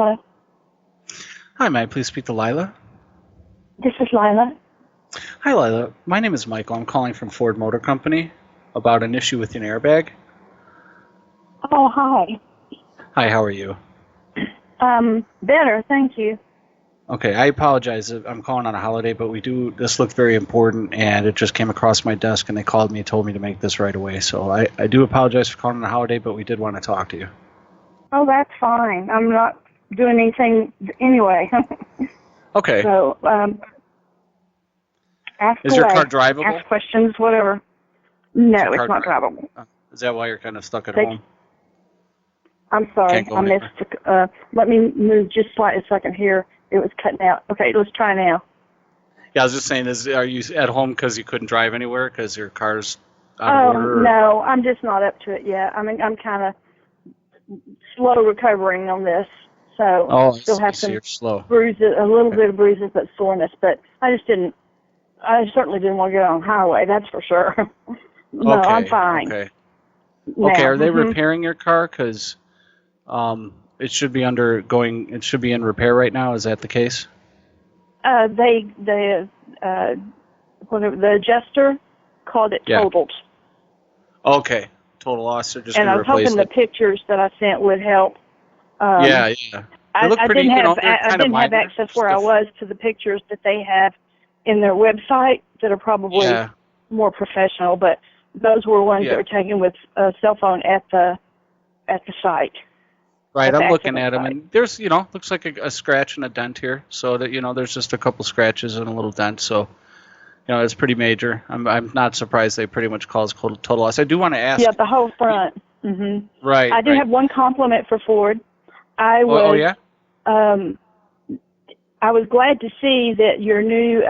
Hello. Hi, may I please speak to Lila? This is Lila. Hi, Lila. My name is Michael. I'm calling from Ford Motor Company about an issue with an airbag. Oh, hi. Hi, how are you? Better, thank you. Okay, I apologize. I'm calling on a holiday, but this looked very important, and it just came across my desk, and they called me and told me to make this right away. So I do apologize for calling on a holiday, but we did want to talk to you. Oh, that's fine. I'm not doing anything anyway. Okay. So, ask Is away. your car drivable? Ask questions, whatever. No, it's not drivable. Is that why you're kind of stuck at home? I'm sorry, I missed. Let me move just slightly so I can hear. It was cutting out. Okay, let's try now. Yeah, I was just saying, are you at home because you couldn't drive anywhere because your car's out of order? Or? No, I'm just not up to it yet. I mean, I'm kind of slow recovering on this, so still have some bruises, a little bit of bruises, but soreness. But I certainly didn't want to get on the highway. That's for sure. No, I'm fine. Okay. Now. Okay. Are they repairing your car? Because it should be It should be in repair right now. Is that the case? The adjuster called it totaled. Okay, total loss. They're just and I was hoping the pictures that I sent would help. Yeah. I didn't have access where I was to the pictures that they have in their website that are probably more professional, but those were ones that were taken with a cell phone at the site. Right, I'm looking at them, and there's, looks like a scratch and a dent here. So that, there's just a couple scratches and a little dent. So, it's pretty major. I'm not surprised they pretty much cause total loss. I do want to ask. Yeah, the whole front. Mm-hmm. Right. I do have one compliment for Ford. I was glad to see that your new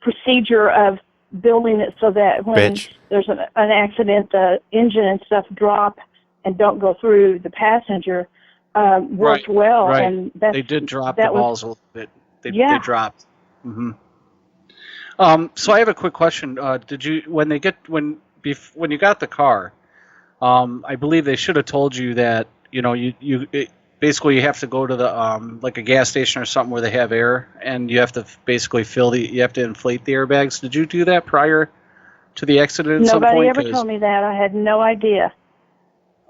procedure of building it so that when there's an accident, the engine and stuff drop and don't go through the passenger worked well. Right. And they did drop the balls a little bit. They dropped. Mm-hmm. So I have a quick question. Did you when you got the car? I believe they should have told you that basically you have to go to the like a gas station or something where they have air, and you have to basically you have to inflate the airbags. Did you do that prior to the accident? Nobody ever told me that. I had no idea.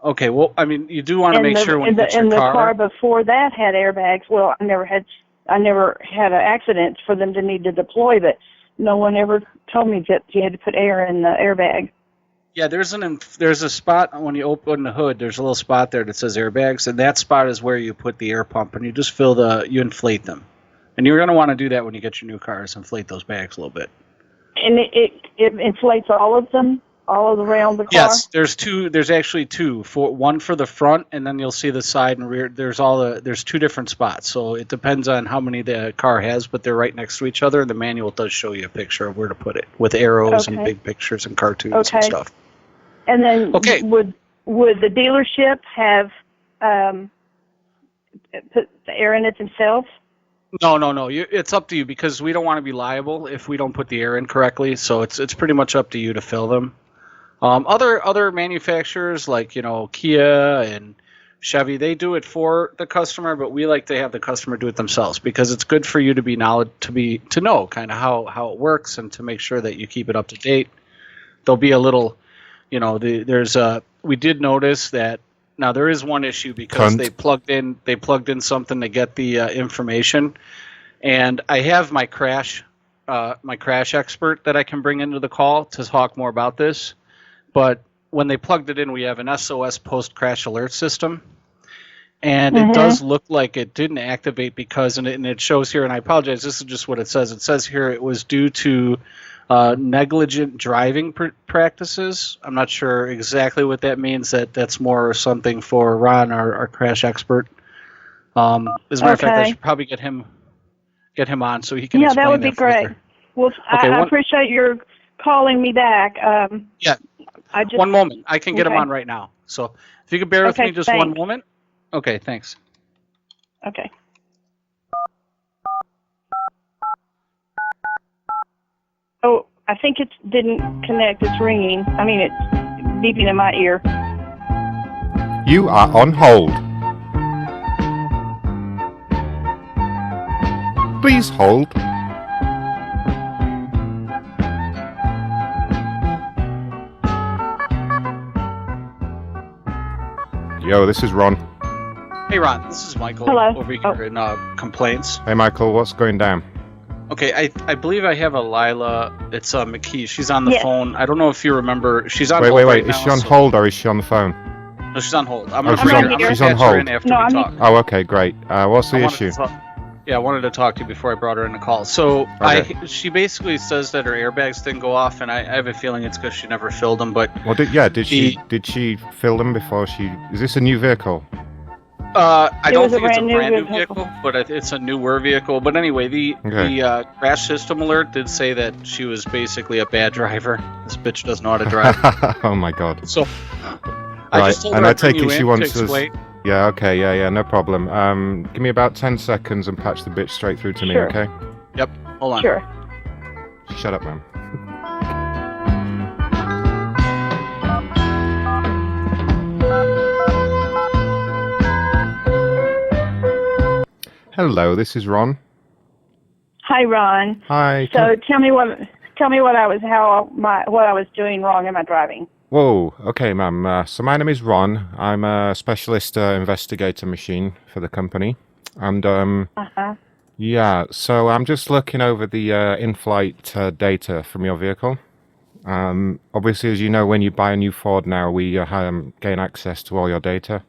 Okay, well, I mean, you do want to make sure when you get your car. And the car before that had airbags. Well, I never had an accident for them to need to deploy, but no one ever told me that you had to put air in the airbag. Yeah, there's a spot when you open the hood. There's a little spot there that says airbags, and that spot is where you put the air pump, and you just you inflate them. And you're going to want to do that when you get your new cars, inflate those bags a little bit. And it inflates all of them? All around the car? Yes, there's actually two. One for the front, and then you'll see the side and rear. There's two different spots. So it depends on how many the car has, but they're right next to each other. And the manual does show you a picture of where to put it with arrows and big pictures and cartoons and stuff. And then would the dealership have put the air in it themselves? No. It's up to you because we don't want to be liable if we don't put the air in correctly. So it's pretty much up to you to fill them. Other manufacturers like Kia and Chevy, they do it for the customer, but we like to have the customer do it themselves because it's good for you to know kind of how it works and to make sure that you keep it up to date. There'll be a little, we did notice that now there is one issue because they plugged in something to get the information, and I have my crash expert that I can bring into the call to talk more about this. But when they plugged it in, we have an SOS post-crash alert system. And it does look like it didn't activate because, and it shows here, and I apologize, this is just what it says. It says here it was due to negligent driving practices. I'm not sure exactly what that means. That's more something for Ron, our crash expert. As a matter of fact, I should probably get him on so he can explain that. Yeah, that would be great. Well, I appreciate your calling me back. One moment. I can get him on right now. So if you could bear with me just one moment. Okay, thanks. Okay. Oh, I think it didn't connect. It's ringing. I mean, it's beeping in my ear. You are on hold. Please hold. Yo, this is Ron. Hey, Ron. This is Michael. Hello. Over here in complaints. Hey, Michael. What's going down? Okay, I believe I have a Lila. It's McKee. She's on the phone. I don't know if you remember. She's on hold. Wait. Is she on hold or is she on the phone? No, she's on hold. I'm she's on hold. After we talk. Oh, okay, great. What's the issue? I wanted to talk to you before I brought her in the call. So she basically says that her airbags didn't go off, and I have a feeling it's because she never filled them. But did she fill them before she? Is this a new vehicle? I don't think it's a brand new vehicle, but it's a newer vehicle. But anyway, the crash system alert did say that she was basically a bad driver. This bitch doesn't know how to drive. Oh my god. So I just told her I take it she wants us. Yeah, okay, yeah, no problem. Give me about 10 seconds and patch the bitch straight through to me, okay? Yep, hold on. Sure. Shut up, man. Hello, this is Ron. Hi, Ron. Hi. So tell me what I was doing wrong in my driving. Whoa, okay, ma'am. So my name is Ron. I'm a specialist investigator machine for the company. And, yeah, so I'm just looking over the in-flight data from your vehicle. Obviously, as you know, when you buy a new Ford now, we gain access to all your data.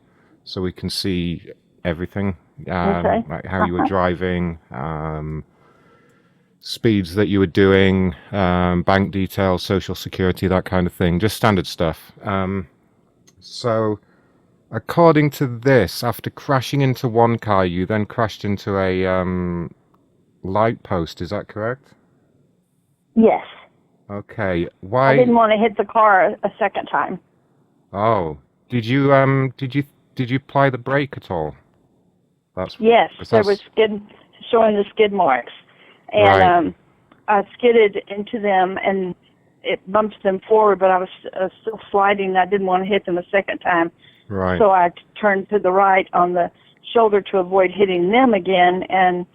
So we can see everything, like how you were driving, speeds that you were doing, bank details, social security, that kind of thing, just standard stuff. So according to this, after crashing into one car, you then crashed into a light post, is that correct? Yes. Okay. Why? I didn't want to hit the car a second time. Oh. Did you apply the brake at all? Yes, there was showing the skid marks. And I skidded into them, and it bumped them forward, but I was still sliding. I didn't want to hit them a second time. Right. So I turned to the right on the shoulder to avoid hitting them again, and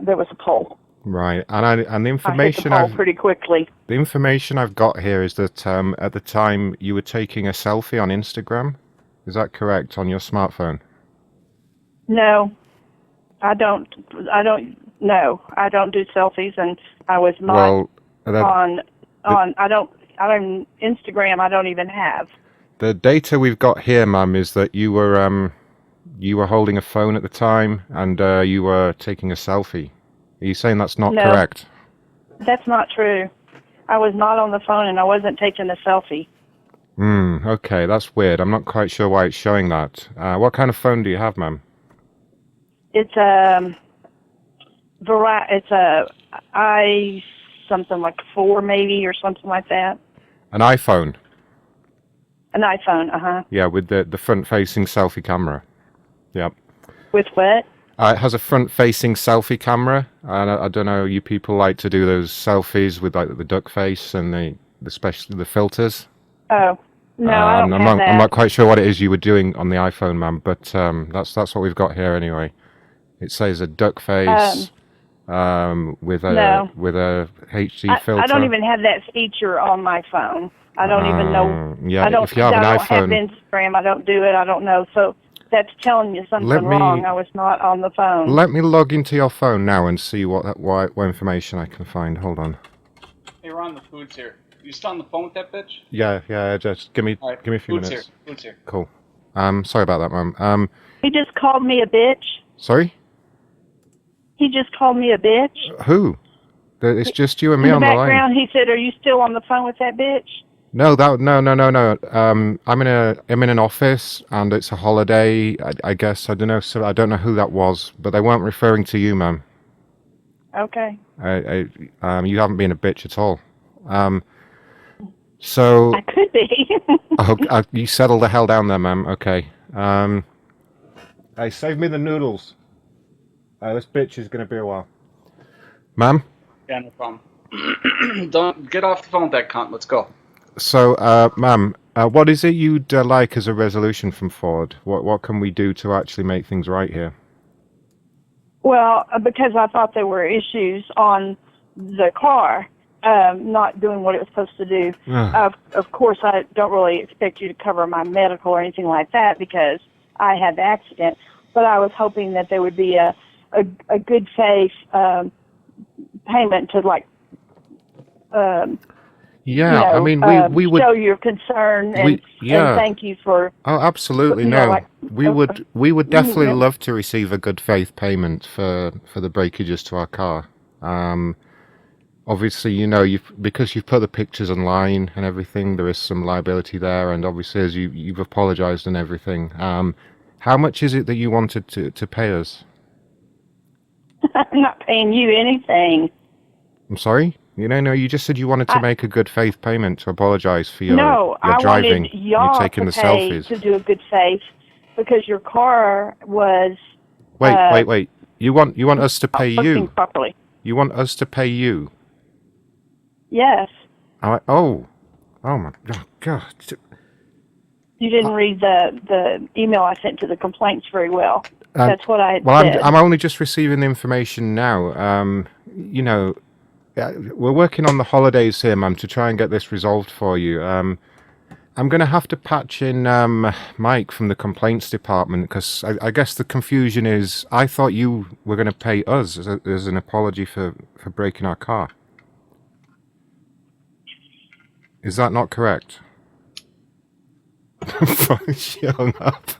there was a pole. Right. And the information I hit the pole pretty quickly. The information I've got here is that at the time you were taking a selfie on Instagram. Is that correct, on your smartphone? No, I don't. No, I don't do selfies, and I was not on. Instagram. I don't even have. The data we've got here, ma'am, is that you were holding a phone at the time, and you were taking a selfie. Are you saying that's not correct? That's not true. I was not on the phone, and I wasn't taking a selfie. Okay, that's weird. I'm not quite sure why it's showing that. What kind of phone do you have, ma'am? It's something like 4 maybe or something like that. An iPhone? An iPhone, Yeah, with the front-facing selfie camera. Yep. With what? It has a front-facing selfie camera, and I don't know, you people like to do those selfies with like the duck face and especially the filters. Oh, no, I don't have that. I'm not quite sure what it is you were doing on the iPhone, ma'am, but that's what we've got here anyway. It says a duck face with a HD filter. I don't even have that feature on my phone. I don't even know. Yeah, if you have an iPhone. I don't have Instagram. I don't do it. I don't know. So that's telling you something wrong. I was not on the phone. Let me log into your phone now and see what information I can find. Hold on. Hey, Ron, the food's here. You still on the phone with that bitch? Yeah. Just give me a few minutes. Food's here. Cool. Sorry about that, ma'am. He just called me a bitch. Sorry? He just called me a bitch. Who? It's just you and me on the line. In the background, he said, "Are you still on the phone with that bitch?" No. I'm in an office and it's a holiday. I guess I don't know. So I don't know who that was, but they weren't referring to you, ma'am. Okay. You haven't been a bitch at all. So I could be. You settle the hell down there, ma'am. Okay. Hey, save me the noodles. This bitch is gonna be a while. Ma'am? Yeah, no problem. Don't get off the phone with that cunt. Let's go. So, ma'am, what is it you'd like as a resolution from Ford? What can we do to actually make things right here? Well, because I thought there were issues on the car, not doing what it was supposed to do. Of course, I don't really expect you to cover my medical or anything like that because I had the accident. But I was hoping that there would be a good faith payment to I mean, we would show your concern and thank you for. Oh, absolutely we would definitely love to receive a good faith payment for the breakages to our car. Obviously, because you've put the pictures online and everything, there is some liability there, and obviously, as you've apologized and everything. How much is it that you wanted to pay us? I'm not paying you anything. I'm sorry? No, you just said you wanted to make a good faith payment to apologize for your driving. Wanted y'all taking to the pay selfies. to do a good faith because your car was. Wait. You want us to pay you? Properly. You want us to pay you? Yes. Oh my God. You didn't read the email I sent to the complaints very well. That's what I said. I'm only just receiving the information now. We're working on the holidays here, ma'am, to try and get this resolved for you. I'm going to have to patch in Mike from the complaints department because I guess the confusion is I thought you were going to pay us as an apology for breaking our car. Is that not correct? She hung up.